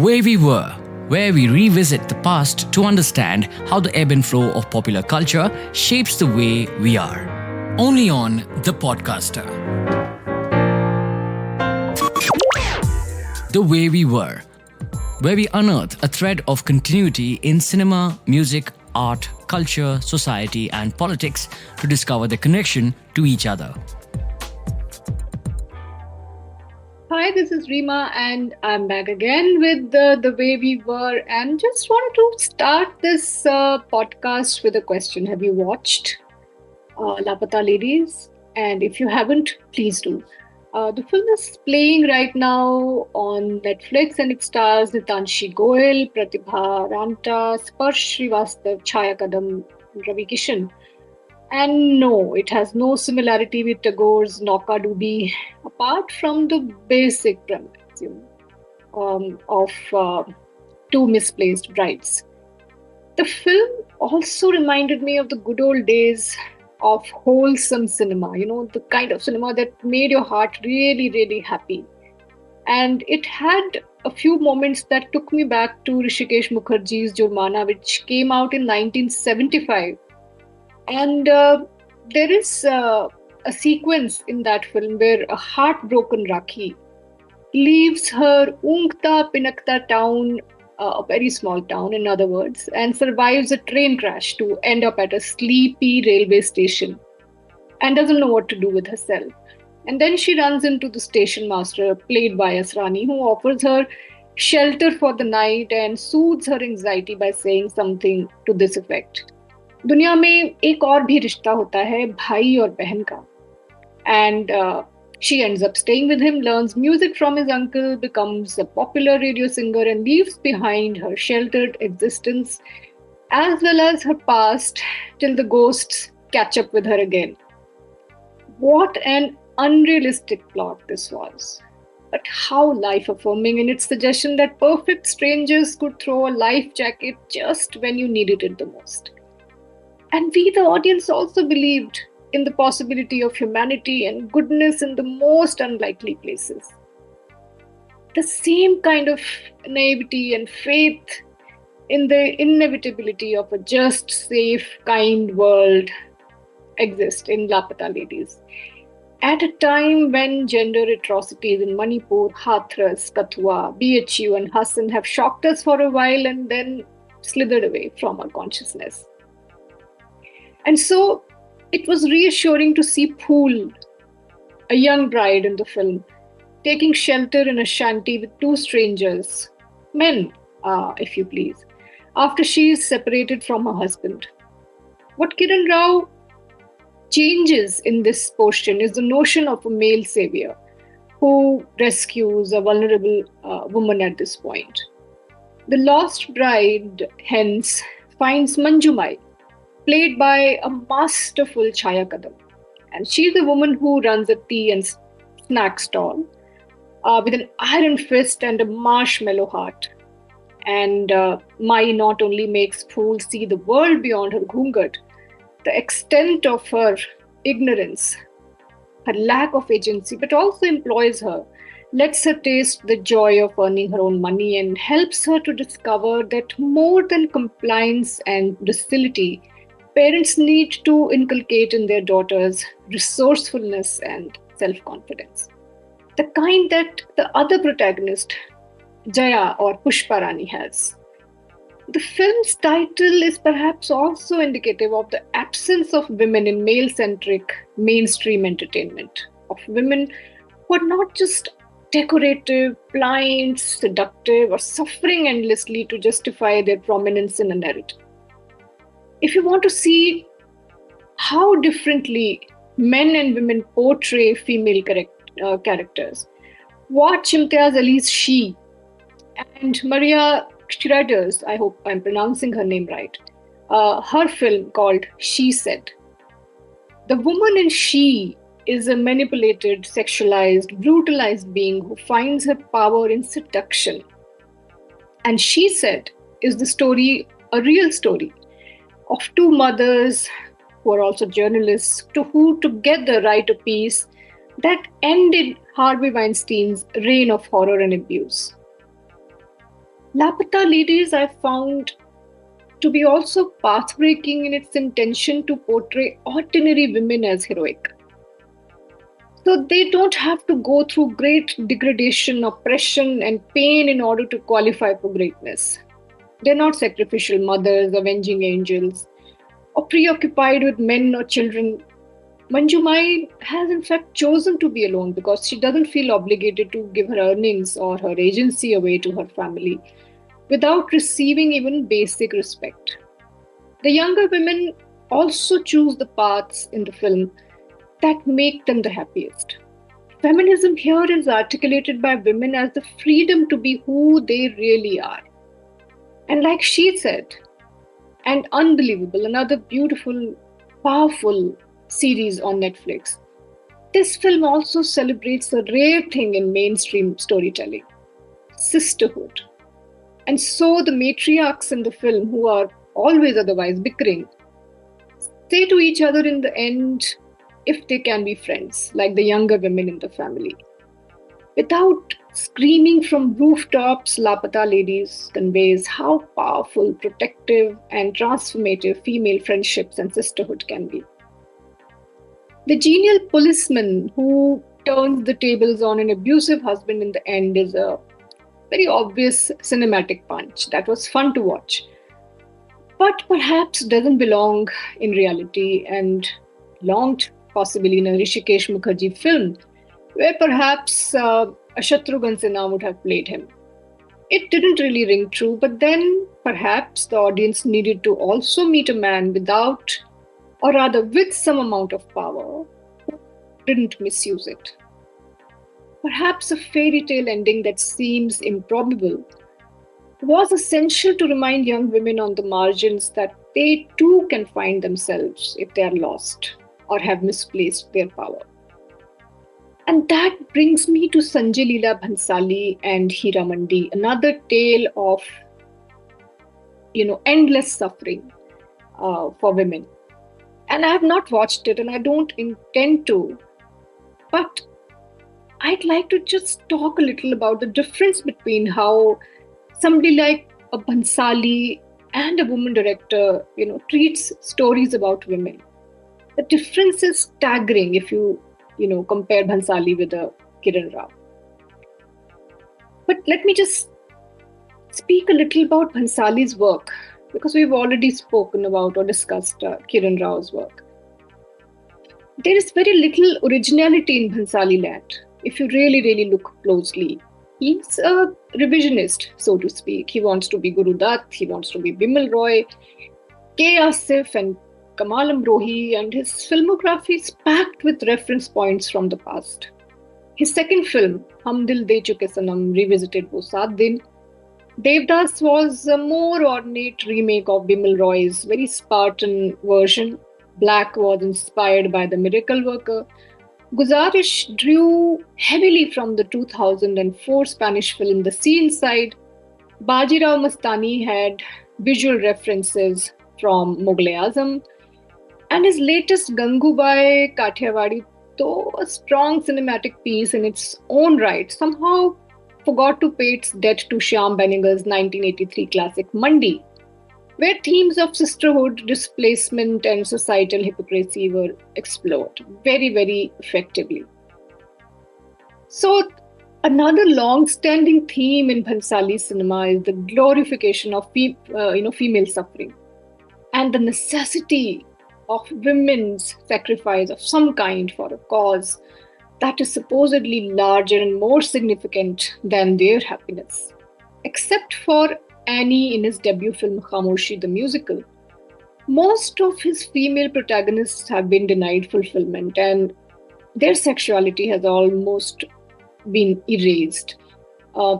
way we were, where we revisit the past to understand how the ebb and flow of popular culture shapes the way we are. Only on The Podcaster. The Way We Were, where we unearth a thread of continuity in cinema, music, art, culture, society, and politics to discover the connection to each other. Hi, this is Reema, and I'm back again with the Way We Were, and just wanted to start this podcast with a question. Have you watched Laapataa Ladies? And if you haven't, please do. The film is playing right now on Netflix, and it stars Nitanshi Goyal, Pratibha Ramta, Sparsh Srivastav, Chaya Kadam, Ravi Kishan. And no, it has no similarity with Tagore's Nauka Dubi, apart from the basic premise of two misplaced brides. The film also reminded me of the good old days of wholesome cinema, the kind of cinema that made your heart really, really happy. And it had a few moments that took me back to Hrishikesh Mukherjee's Jurmana, which came out in 1975. And there is a sequence in that film where a heartbroken Rakhi leaves her Ungta Pinakta town, a very small town in other words, and survives a train crash to end up at a sleepy railway station and doesn't know what to do with herself. And then she runs into the station master, played by Asrani, who offers her shelter for the night and soothes her anxiety by saying something to this effect. दुनिया में एक और भी रिश्ता होता है भाई और बहन का. And she ends up staying with him, learns music from his uncle, becomes a popular radio singer, and leaves behind her sheltered existence as well as her past till the ghosts catch up with her again. What an unrealistic plot this was. But how life-affirming in its suggestion that perfect strangers could throw a life jacket just when you needed it the most. And we, the audience, also believed in the possibility of humanity and goodness in the most unlikely places. The same kind of naivety and faith in the inevitability of a just, safe, kind world exist in Laapataa Ladies. At a time when gender atrocities in Manipur, Hathras, Kathua, BHU and Hassan have shocked us for a while and then slithered away from our consciousness. And so it was reassuring to see Phool, a young bride in the film, taking shelter in a shanty with two strangers, men, if you please, after she is separated from her husband. What Kiran Rao changes in this portion is the notion of a male savior who rescues a vulnerable woman at this point. The lost bride, hence, finds Manjumai, played by a masterful Chaya Kadam. And she's a woman who runs a tea and snack stall with an iron fist and a marshmallow heart. And Mai not only makes Phool see the world beyond her ghungat, the extent of her ignorance, her lack of agency, but also employs her, lets her taste the joy of earning her own money, and helps her to discover that more than compliance and docility, parents need to inculcate in their daughters resourcefulness and self-confidence. The kind that the other protagonist, Jaya or Pushpa Rani, has. The film's title is perhaps also indicative of the absence of women in male-centric mainstream entertainment, of women who are not just decorative, pliant, seductive, or suffering endlessly to justify their prominence in a narrative. If you want to see how differently men and women portray female characters, watch Imtiaz Ali's She and Maria Schrader's, I hope I'm pronouncing her name right, her film called She Said. The woman in She is a manipulated, sexualized, brutalized being who finds her power in seduction. And She Said is the story, a real story, of two mothers who are also journalists who together write a piece that ended Harvey Weinstein's reign of horror and abuse. Laapataa Ladies I found to be also pathbreaking in its intention to portray ordinary women as heroic. So they don't have to go through great degradation, oppression, and pain in order to qualify for greatness. They're not sacrificial mothers, avenging angels, or preoccupied with men or children. Manjumai has in fact chosen to be alone because she doesn't feel obligated to give her earnings or her agency away to her family without receiving even basic respect. The younger women also choose the paths in the film that make them the happiest. Feminism here is articulated by women as the freedom to be who they really are. And like she said, and unbelievable, another beautiful, powerful series on Netflix. This film also celebrates a rare thing in mainstream storytelling: sisterhood. And so the matriarchs in the film, who are always otherwise bickering, say to each other in the end if they can be friends, like the younger women in the family. Without screaming from rooftops, Laapataa Ladies conveys how powerful, protective, and transformative female friendships and sisterhood can be. The genial policeman who turns the tables on an abusive husband in the end is a very obvious cinematic punch that was fun to watch, but perhaps doesn't belong in reality and belonged possibly in a Rishikesh Mukherjee film, where perhaps a Shatrughan Sinha would have played him. It didn't really ring true, but then perhaps the audience needed to also meet a man without, or rather with some amount of power, who didn't misuse it. Perhaps a fairy tale ending that seems improbable was essential to remind young women on the margins that they too can find themselves if they are lost or have misplaced their power. And that brings me to Sanjay Leela Bhansali and Hira Mandi, another tale of endless suffering for women. And I have not watched it and I don't intend to, but I'd like to just talk a little about the difference between how somebody like a Bhansali and a woman director, treats stories about women. The difference is staggering if you compare Bhansali with a Kiran Rao. But let me just speak a little about Bhansali's work, because we've already spoken about or discussed Kiran Rao's work. There is very little originality in Bhansali land. If you really, really look closely, he's a revisionist, so to speak. He wants to be Guru Dutt, he wants to be Bimal Roy, K. Asif and Kamal Amrohi, and his filmography is packed with reference points from the past. His second film, Hum Dil De Chuke Sanam, revisited Wo Saat Din. Devdas was a more ornate remake of Bimal Roy's very Spartan version. Black was inspired by The Miracle Worker. Guzarish drew heavily from the 2004 Spanish film The Sea Inside. Bajirao Mastani had visual references from Mughal-e-Azam. And his latest Gangubai Kathiawadi, though a strong cinematic piece in its own right, somehow forgot to pay its debt to Shyam Benegal's 1983 classic Mandi, where themes of sisterhood, displacement, and societal hypocrisy were explored very, very effectively. So, another long-standing theme in Bhansali cinema is the glorification of female suffering and the necessity of women's sacrifice of some kind for a cause that is supposedly larger and more significant than their happiness. Except for Annie in his debut film Khamoshi the Musical, most of his female protagonists have been denied fulfillment and their sexuality has almost been erased.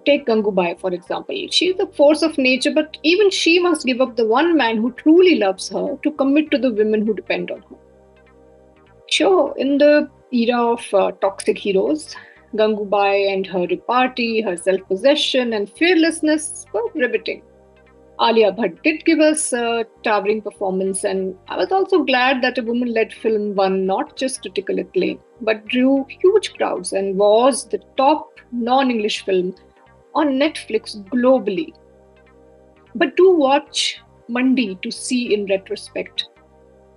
Take Gangubai, for example. She's a force of nature, but even she must give up the one man who truly loves her to commit to the women who depend on her. Sure, in the era of toxic heroes, Gangubai and her repartee, her self-possession and fearlessness were riveting. Alia Bhatt did give us a towering performance, and I was also glad that a woman-led film won not just critical acclaim, but drew huge crowds and was the top non-English film on Netflix globally. But do watch Mandi to see in retrospect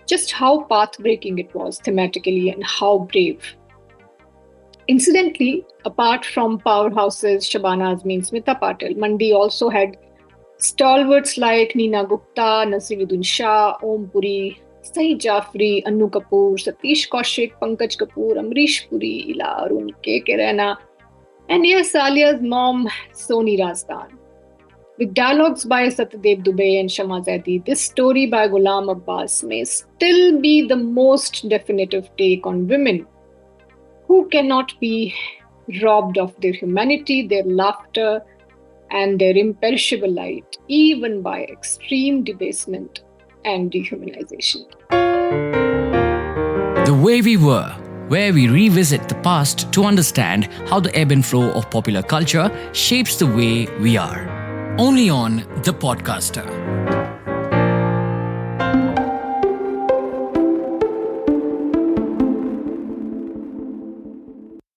just how path-breaking it was thematically and how brave. Incidentally, apart from powerhouses Shabana Azmi and Smita Patil, Mandi also had stalwarts like Neena Gupta, Nasiruddin Shah, Om Puri, Saeed Jafri, Annu Kapoor, Satish Kaushik, Pankaj Kapoor, Amrish Puri, Ila Arun, K.K. Raina, and yes, Alia's mom, Soni Razdan. With dialogues by Satyadev Dubey and Shama Zaidi, this story by Ghulam Abbas may still be the most definitive take on women who cannot be robbed of their humanity, their laughter, and their imperishable light, even by extreme debasement and dehumanization. The Way We Were, where we revisit the past to understand how the ebb and flow of popular culture shapes the way we are. Only on The Podcaster.